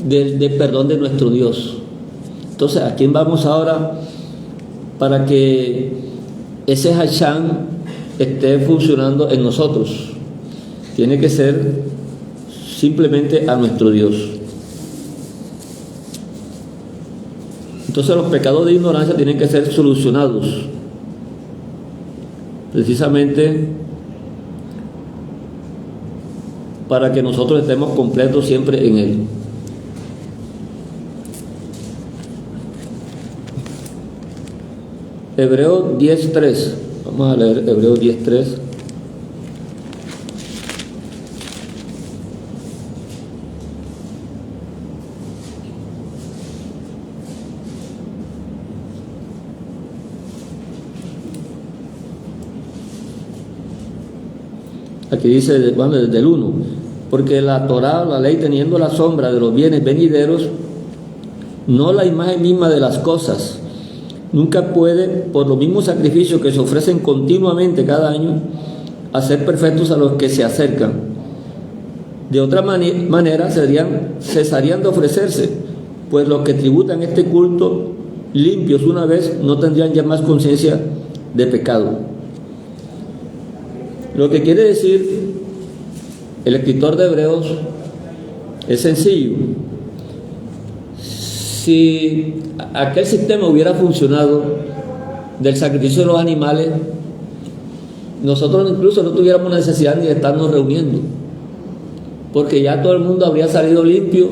de perdón de nuestro Dios. Entonces, ¿a quién vamos ahora para que ese Hasham esté funcionando en nosotros? Tiene que ser simplemente a nuestro Dios. Entonces los pecados de ignorancia tienen que ser solucionados precisamente para que nosotros estemos completos siempre en Él. Hebreos 10:3. Vamos a leer Hebreos 10:3. Aquí dice, desde el 1, porque la Torá, la ley, teniendo la sombra de los bienes venideros, no la imagen misma de las cosas, nunca puede, por los mismos sacrificios que se ofrecen continuamente cada año, hacer perfectos a los que se acercan. De otra manera cesarían de ofrecerse, pues los que tributan este culto limpios una vez no tendrían ya más conciencia de pecado. Lo que quiere decir el escritor de Hebreos es sencillo. Si aquel sistema hubiera funcionado del sacrificio de los animales, nosotros incluso no tuviéramos necesidad ni de estarnos reuniendo, porque ya todo el mundo habría salido limpio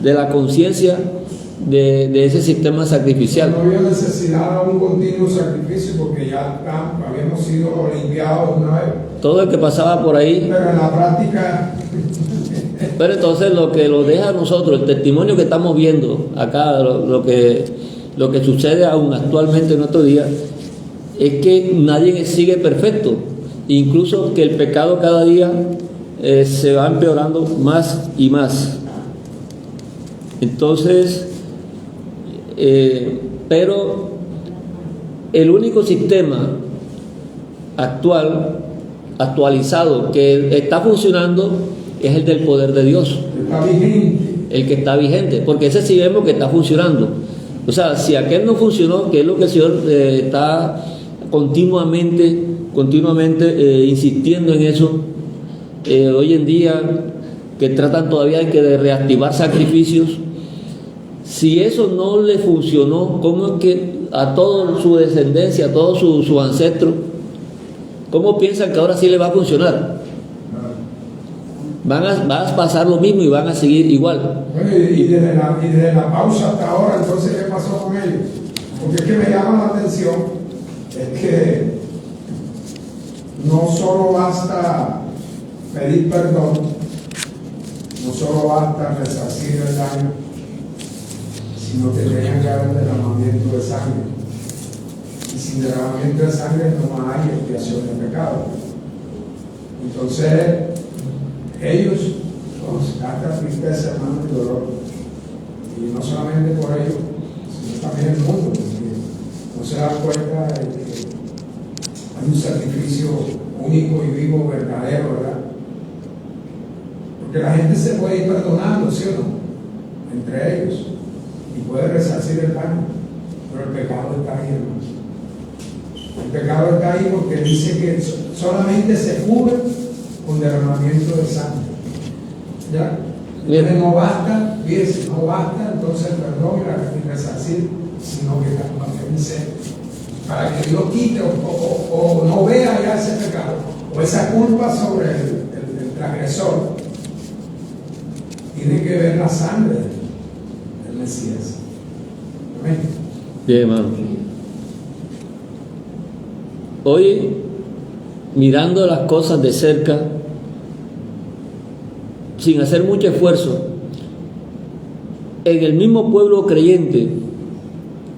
de la conciencia de ese sistema sacrificial. No había necesidad de un continuo sacrificio porque ya habíamos sido limpiados una vez. Todo el que pasaba por ahí, pero en la práctica Pero entonces lo que lo deja a nosotros, el testimonio que estamos viendo acá, lo que sucede aún actualmente en nuestro día, es que nadie sigue perfecto, incluso que el pecado cada día se va empeorando más y más. Entonces, pero el único sistema actualizado que está funcionando es el del poder de Dios, Está vigente. el que está vigente, porque ese sí vemos que está funcionando. O sea, si aquel no funcionó, que es lo que el Señor está continuamente insistiendo en eso, hoy en día que tratan todavía de reactivar sacrificios, si eso no le funcionó, ¿cómo es que a toda su descendencia, a todos sus ancestros, cómo piensan que ahora sí le va a funcionar? Van a pasar lo mismo y van a seguir igual. Bueno, y desde la pausa hasta ahora, entonces, ¿qué pasó con ellos? Porque es que me llama la atención, es que no solo basta pedir perdón, no solo basta resarcir el daño, sino que tengan que haber derramamiento de sangre. Y sin derramamiento de sangre no hay expiación de pecado. Entonces, ellos nos gasta tristeza, hermano, y dolor. Y no solamente por ellos, sino también el mundo, porque no se dan cuenta de que hay un sacrificio único y vivo, verdadero, ¿verdad? Porque la gente se puede ir perdonando, ¿sí o no? Entre ellos. Y puede resarcir el daño, pero el pecado está ahí, hermanos. El pecado está ahí porque dice que solamente se cubre con derramamiento de sangre. ¿Ya? Entonces no basta, fíjense, no basta entonces el perdón y resarcir, sino que también dice, para que Dios quite o no vea ya ese pecado, o esa culpa sobre el transgresor, tiene que ver la sangre del Mesías. Amén. Bien, hermano. Hoy, mirando las cosas de cerca, sin hacer mucho esfuerzo, en el mismo pueblo creyente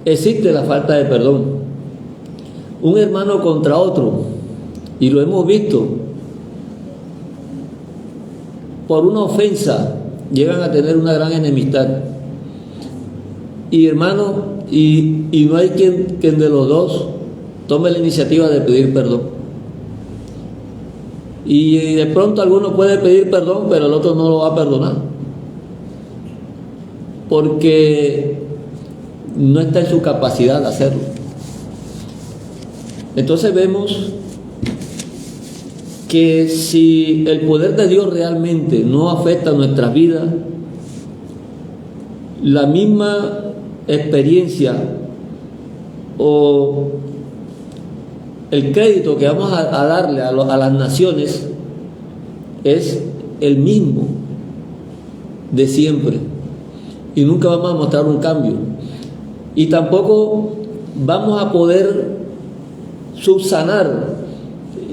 existe la falta de perdón. Un hermano contra otro, y lo hemos visto, por una ofensa llegan a tener una gran enemistad. Y hermano, y no hay quien de los dos tome la iniciativa de pedir perdón. Y de pronto alguno puede pedir perdón, pero el otro no lo va a perdonar, porque no está en su capacidad de hacerlo. Entonces vemos que si el poder de Dios realmente no afecta nuestras vidas, la misma experiencia o el crédito que vamos a darle a las naciones es el mismo de siempre, y nunca vamos a mostrar un cambio, y tampoco vamos a poder subsanar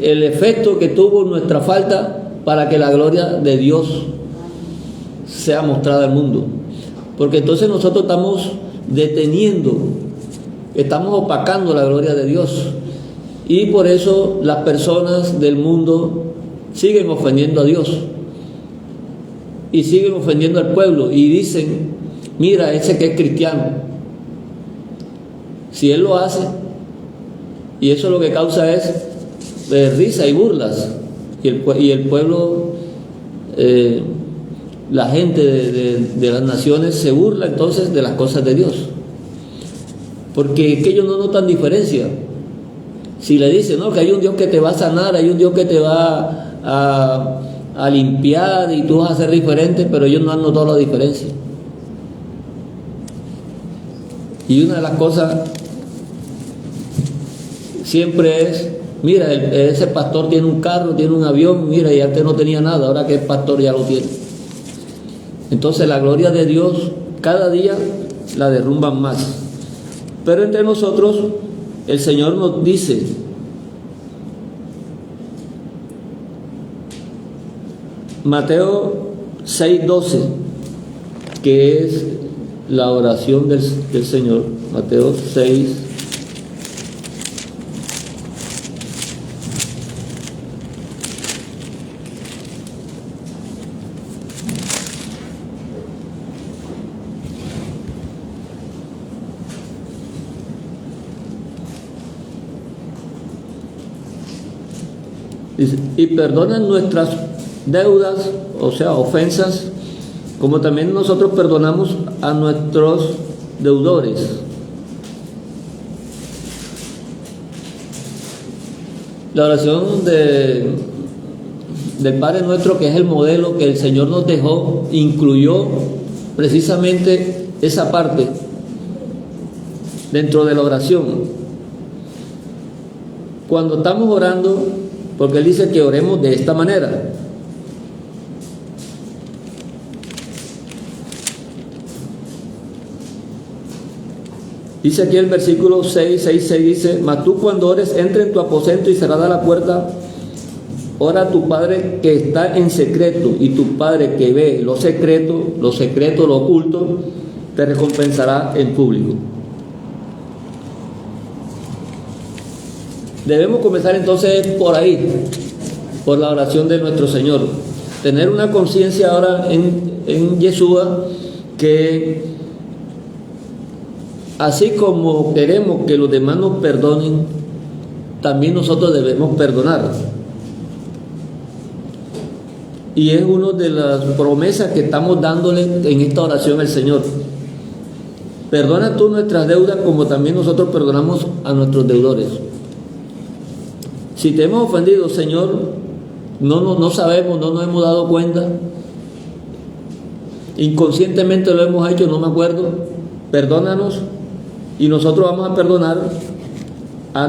el efecto que tuvo nuestra falta para que la gloria de Dios sea mostrada al mundo, porque entonces nosotros estamos deteniendo, estamos opacando la gloria de Dios. Y por eso las personas del mundo siguen ofendiendo a Dios y siguen ofendiendo al pueblo y dicen, mira, ese que es cristiano, si él lo hace, y eso lo que causa es risa y burlas, y el pueblo, la gente de las naciones se burla entonces de las cosas de Dios, porque es que ellos no notan diferencia. Si le dicen, no, que hay un Dios que te va a sanar, hay un Dios que te va a limpiar y tú vas a ser diferente, pero ellos no han notado la diferencia. Y una de las cosas siempre es, mira, ese pastor tiene un carro, tiene un avión, mira, y antes no tenía nada, ahora que es pastor ya lo tiene. Entonces la gloria de Dios cada día la derrumban más. Pero entre nosotros el Señor nos dice, Mateo 6:12, que es la oración del Señor. Mateo 6. Y perdonan nuestras deudas, o sea, ofensas, como también nosotros perdonamos a nuestros deudores. La oración del Padre Nuestro, que es el modelo que el Señor nos dejó, incluyó precisamente esa parte dentro de la oración. Cuando estamos orando, porque Él dice que oremos de esta manera. Dice aquí el versículo 6 dice: mas tú cuando ores, entra en tu aposento y cerrada la puerta, ora a tu Padre que está en secreto, y tu Padre que ve lo secreto, lo oculto, te recompensará en público. Debemos comenzar entonces por ahí, por la oración de nuestro Señor. Tener una conciencia ahora en Yeshua, que así como queremos que los demás nos perdonen, también nosotros debemos perdonar. Y es una de las promesas que estamos dándole en esta oración al Señor. Perdona tú nuestras deudas como también nosotros perdonamos a nuestros deudores. Si te hemos ofendido, Señor, no sabemos, no nos hemos dado cuenta, inconscientemente lo hemos hecho, no me acuerdo, perdónanos, y nosotros vamos a perdonar a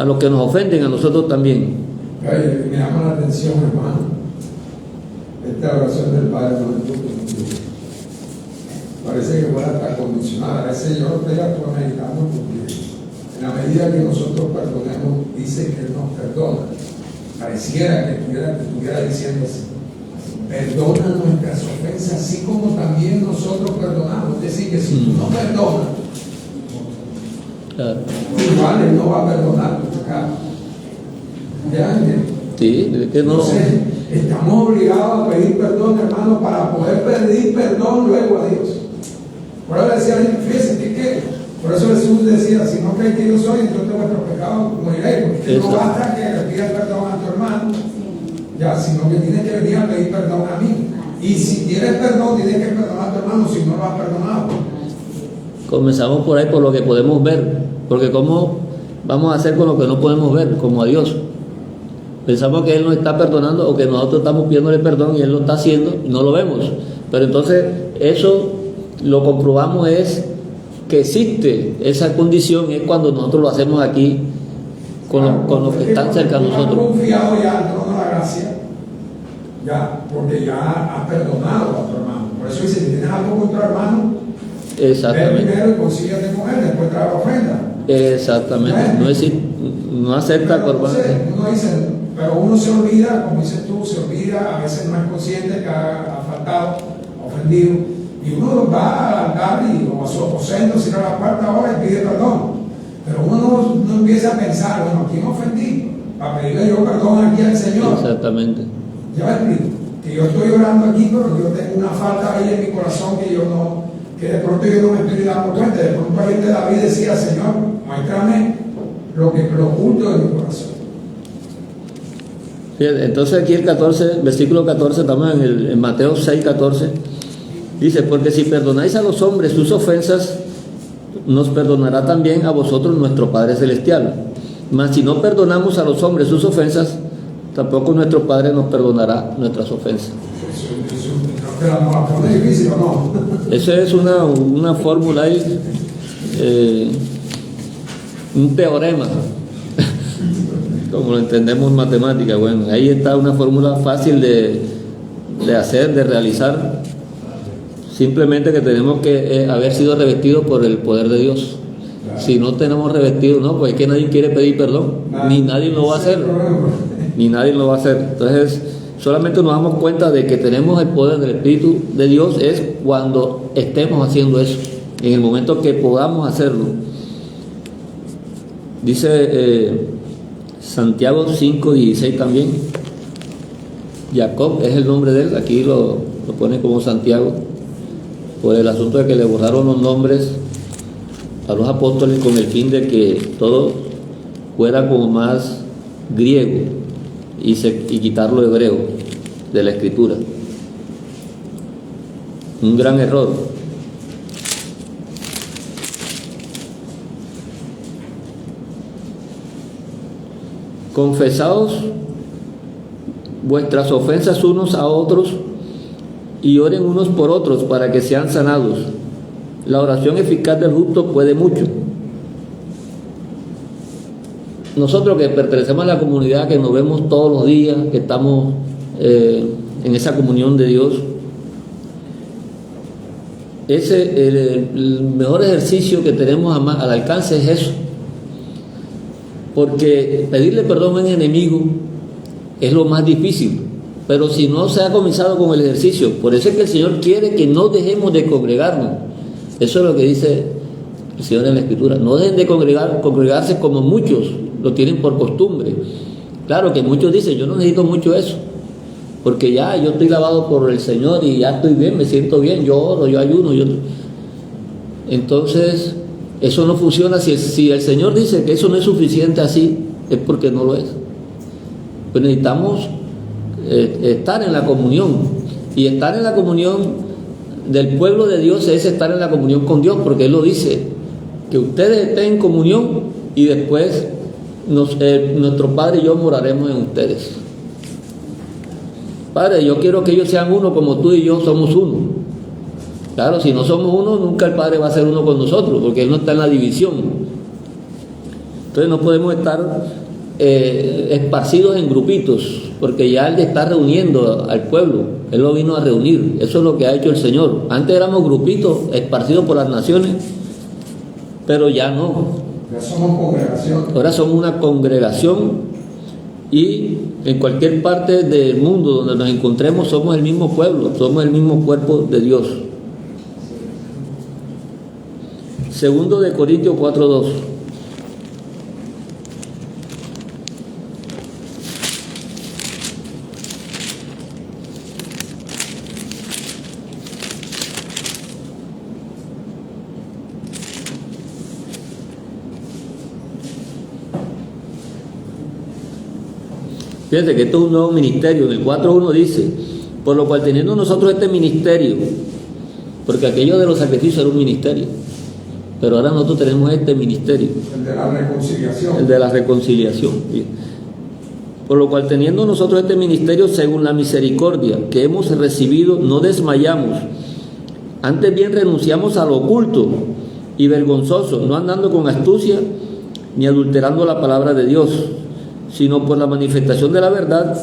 los que nos ofenden, a nosotros también. Ay, me llama la atención, hermano, esta oración del Padre Nuestro. Parece que fuera hasta condicionada. A veces yo lo estoy meditando, porque en la medida que nosotros perdonemos, dice que Él nos perdona. Pareciera que estuviera diciendo así: perdona nuestras ofensas, así como también nosotros perdonamos. Es decir, que si tú no perdonas, Claro. igual Él no va a perdonar tu pecado. ¿Ya? Sí, es que no. Entonces, estamos obligados a pedir perdón, hermano, para poder pedir perdón luego a Dios. Por eso decía, fíjense que por eso Jesús decía: si no creéis que yo soy, entonces vuestros pecados moriréis, porque no basta que le pidas perdón a tu hermano, ya, sino que tienes que venir a pedir perdón a mí. Y si tienes perdón, tienes que perdonar a tu hermano, si no lo has perdonado. Comenzamos por ahí, por lo que podemos ver, porque ¿cómo vamos a hacer con lo que no podemos ver? Como a Dios. Pensamos que Él nos está perdonando, o que nosotros estamos pidiéndole perdón y Él lo está haciendo, y no lo vemos. Pero entonces eso lo comprobamos es que existe esa condición, es cuando nosotros lo hacemos aquí con los que están cerca de nosotros. Tú has confiado ya al trono de la gracia, ya, porque ya has perdonado a tu hermano. Por eso dice: si tienes algo contra tu hermano, ve primero y consíguete con él, después trae la ofrenda. Exactamente. No acepta corbán. Uno dice, pero uno se olvida, como dices tú, se olvida, a veces no es consciente que ha faltado, ofendido, y uno va al altar o a su aposento, si no la cuarta hora, y pide perdón. Pero uno no empieza a pensar: bueno, ¿quién ofendí? Para pedirle yo perdón aquí al Señor. Exactamente. Ya me explico, que yo estoy orando aquí, pero yo tengo una falta ahí en mi corazón que de pronto yo no me estoy dando cuenta. De pronto alguien de David decía: Señor, muéstrame lo oculto de mi corazón. Entonces aquí el 14, versículo 14, estamos en Mateo 6:14, dice: porque si perdonáis a los hombres sus ofensas, nos perdonará también a vosotros nuestro Padre Celestial. Mas si no perdonamos a los hombres sus ofensas, tampoco nuestro Padre nos perdonará nuestras ofensas. Eso es una fórmula ahí, un teorema, como lo entendemos en matemática. Bueno, ahí está una fórmula fácil de hacer, de realizar. Simplemente que tenemos que haber sido revestidos por el poder de Dios. Si no tenemos revestido, no, pues es que nadie quiere pedir perdón, ni nadie lo va a hacer, ni nadie lo va a hacer. Entonces solamente nos damos cuenta de que tenemos el poder del Espíritu de Dios es cuando estemos haciendo eso, en el momento que podamos hacerlo. Dice Santiago 5:16 también. Jacob es el nombre de él, aquí lo pone como Santiago, por el asunto de que le borraron los nombres a los apóstoles con el fin de que todo fuera como más griego y quitarlo hebreo de la escritura. Un gran error. Confesaos vuestras ofensas unos a otros y oren unos por otros para que sean sanados. La oración eficaz del justo puede mucho. Nosotros que pertenecemos a la comunidad, que nos vemos todos los días, que estamos en esa comunión de Dios, el mejor ejercicio que tenemos al alcance es eso. Porque pedirle perdón a un enemigo es lo más difícil, pero si no se ha comenzado con el ejercicio, por eso es que el Señor quiere que no dejemos de congregarnos. Eso es lo que dice el Señor en la Escritura. No dejen de congregarse como muchos lo tienen por costumbre. Claro que muchos dicen, yo no necesito mucho eso, porque ya yo estoy lavado por el Señor y ya estoy bien, me siento bien, yo oro, yo ayuno. Entonces, eso no funciona. Si el Señor dice que eso no es suficiente así, es porque no lo es. Pues necesitamos estar en la comunión, y estar en la comunión del pueblo de Dios es estar en la comunión con Dios, porque Él lo dice, que ustedes estén en comunión y después nuestro Padre y yo moraremos en ustedes. Padre, yo quiero que ellos sean uno como tú y yo somos uno. Claro, si no somos uno, nunca el Padre va a ser uno con nosotros, porque Él no está en la división. Entonces no podemos estar esparcidos en grupitos, porque ya Él está reuniendo al pueblo. Él lo vino a reunir. Eso es lo que ha hecho el Señor. Antes éramos grupitos esparcidos por las naciones, pero ya no. Ya somos congregación. Ahora somos una congregación, y en cualquier parte del mundo donde nos encontremos somos el mismo pueblo, somos el mismo cuerpo de Dios. Segundo de Corintios 4:2. Fíjense que esto es un nuevo ministerio. En el 4:1 dice, por lo cual teniendo nosotros este ministerio, porque aquello de los sacrificios era un ministerio, pero ahora nosotros tenemos este ministerio, el de la reconciliación. El de la reconciliación. Por lo cual teniendo nosotros este ministerio, según la misericordia que hemos recibido, no desmayamos, antes bien renunciamos a lo oculto y vergonzoso, no andando con astucia ni adulterando la palabra de Dios, sino por la manifestación de la verdad,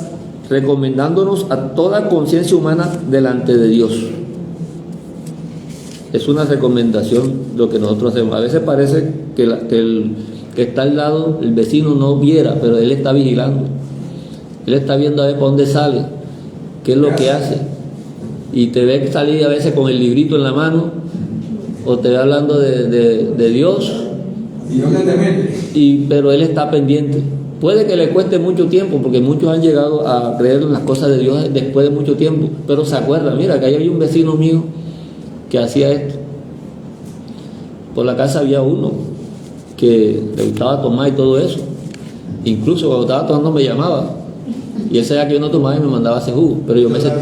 recomendándonos a toda conciencia humana delante de Dios. Es una recomendación lo que nosotros hacemos. A veces parece que el que está al lado, el vecino, no viera, pero él está vigilando. Él está viendo a ver para dónde sale, qué es lo que hace. Y te ve salir a veces con el librito en la mano, o te ve hablando de Dios. ¿Y dónde te metes? Pero él está pendiente. Puede que le cueste mucho tiempo, porque muchos han llegado a creer en las cosas de Dios después de mucho tiempo, pero se acuerdan, mira, que ahí había un vecino mío que hacía esto. Por la casa había uno que le gustaba tomar y todo eso. Incluso cuando estaba tomando me llamaba, y él sabía que yo no tomaba y me mandaba a hacer jugo, pero yo me sentaba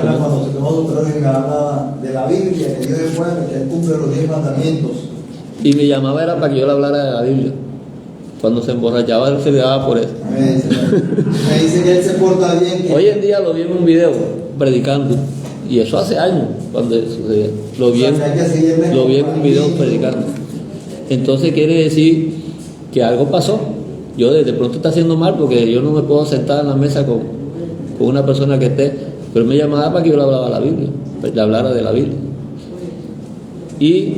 con él. Cuando se tomó su trago y me hablaba de la Biblia, que Dios es bueno, que Él cumple los 10 mandamientos. Y me llamaba era para que yo le hablara de la Biblia. Cuando se emborrachaba, él se le daba por eso. Me dice que él se porta bien. Hoy en día lo vi en un video predicando, y eso hace años cuando sucedía. Lo vi en un video predicando. Entonces quiere decir que algo pasó. Yo de pronto está haciendo mal, porque yo no me puedo sentar en la mesa con una persona que esté, pero me llamaba para que yo le hablara de la Biblia, le hablara de la Biblia. Y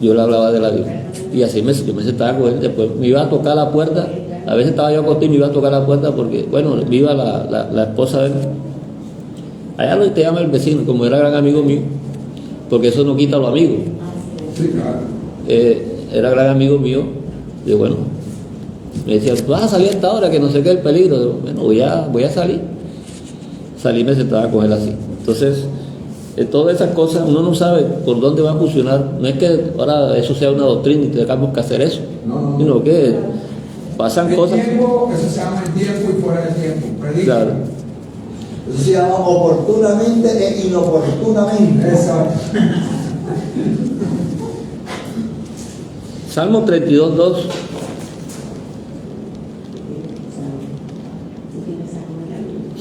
yo le hablaba de la Biblia. Y así yo me sentaba con él. Después me iba a tocar la puerta A veces estaba yo acostado y me iba a tocar la puerta porque, bueno, viva la esposa de él. Allá lo te llama el vecino, como era gran amigo mío, porque eso no quita a los amigos. Sí, claro. Era gran amigo mío, y bueno, me decía, vas a salir a esta hora que no sé qué es el peligro. Digo, bueno, voy a salir. Salí y me sentaba con él así. Entonces, todas esas cosas uno no sabe por dónde va a funcionar. No es que ahora eso sea una doctrina y tengamos que hacer eso, No. sino que pasan cosas. Tiempo, eso se llama el tiempo y fuera del tiempo. Predica. Claro. Eso se llama oportunamente e inoportunamente. Exacto. Salmo 32:2.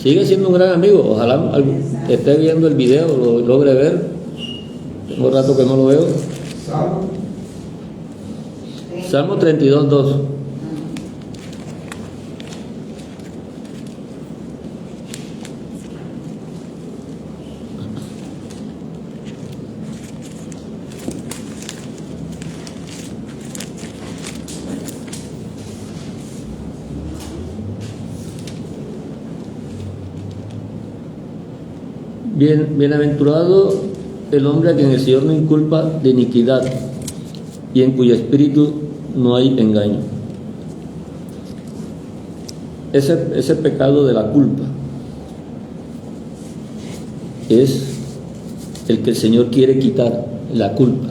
Sigue siendo un gran amigo. Ojalá esté viendo el video, lo logre ver. Tengo rato que no lo veo. Salmo 32:2. Bienaventurado el hombre a quien el Señor no inculpa de iniquidad y en cuyo espíritu no hay engaño. Ese pecado de la culpa es el que el Señor quiere quitar, la culpa.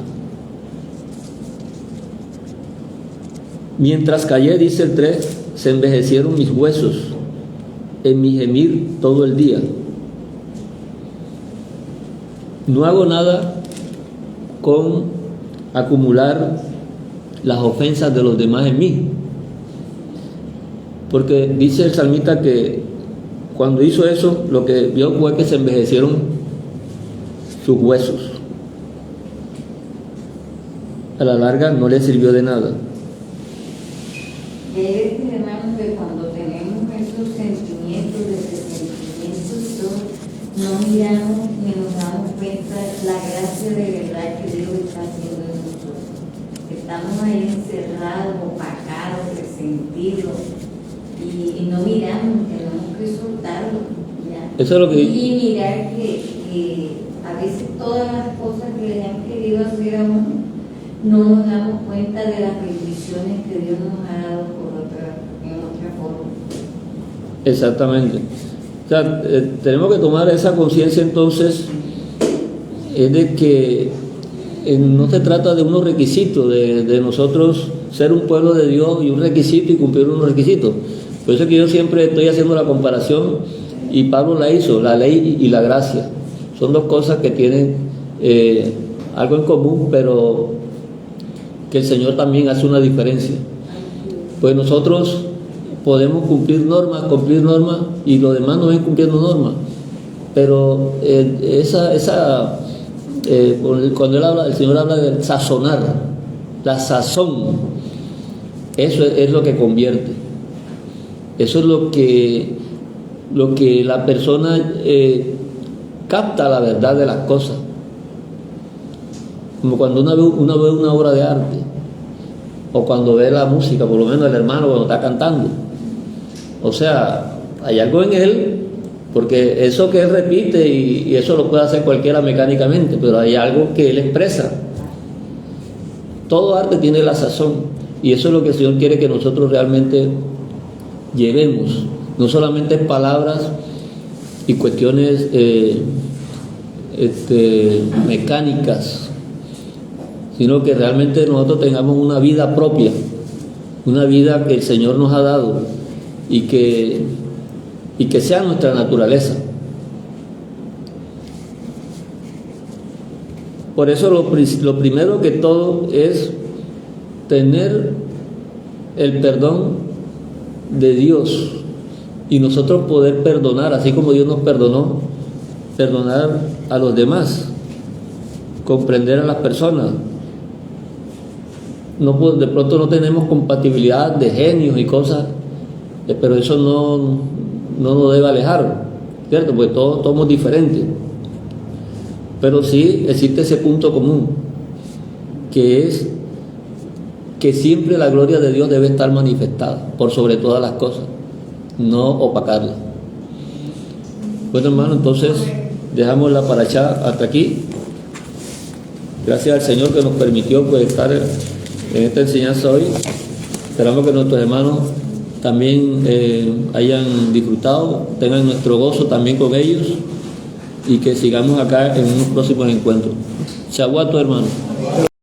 Mientras callé, dice el 3, se envejecieron mis huesos en mi gemir todo el día. No hago nada con acumular las ofensas de los demás en mí, porque dice el salmista que cuando hizo eso lo que vio fue que se envejecieron sus huesos. A la larga no le sirvió de nada. Hermano, que cuando tenemos esos sentimientos de resentimiento, no miramos ni nos damos cuenta la gracia de verdad que Dios está haciendo en nosotros. Estamos ahí encerrados, opacados, resentidos y no miramos, tenemos que soltarlo. ¿Ya? Eso es lo que y mirar que a veces todas las cosas que le han querido hacer a uno, no nos damos cuenta de las bendiciones que Dios nos ha dado en otra forma. Exactamente. O sea, tenemos que tomar esa conciencia entonces, es de que no se trata de unos requisitos, de nosotros ser un pueblo de Dios y un requisito y cumplir unos requisitos. Por eso es que yo siempre estoy haciendo la comparación, y Pablo la hizo, la ley y la gracia. Son dos cosas que tienen algo en común, pero que el Señor también hace una diferencia. Pues nosotros podemos cumplir normas, y los demás no ven cumpliendo normas. Pero cuando el Señor habla de sazonar, la sazón, eso es lo que convierte. Eso es lo que la persona capta la verdad de las cosas. Como cuando uno ve una obra de arte, o cuando ve la música, por lo menos el hermano cuando está cantando. O sea, hay algo en él, porque eso que él repite y eso lo puede hacer cualquiera mecánicamente, pero hay algo que él expresa. Todo arte tiene la sazón, y eso es lo que el Señor quiere que nosotros realmente llevemos, no solamente palabras y cuestiones mecánicas, sino que realmente nosotros tengamos una vida propia, una vida que el Señor nos ha dado y que sea nuestra naturaleza. Por eso lo primero que todo es tener el perdón de Dios y nosotros poder perdonar, así como Dios nos perdonó, perdonar a los demás, comprender a las personas. De pronto no tenemos compatibilidad de genios y cosas, pero eso no nos debe alejar, ¿cierto? Porque todos somos diferentes. Pero sí existe ese punto común, que es que siempre la gloria de Dios debe estar manifestada por sobre todas las cosas, no opacarla. Bueno, hermano, entonces dejamos la parashá hasta aquí. Gracias al Señor que nos permitió pues estar en esta enseñanza hoy. Esperamos que nuestros hermanos también hayan disfrutado, tengan nuestro gozo también con ellos y que sigamos acá en unos próximos encuentros. Shavuot, hermano.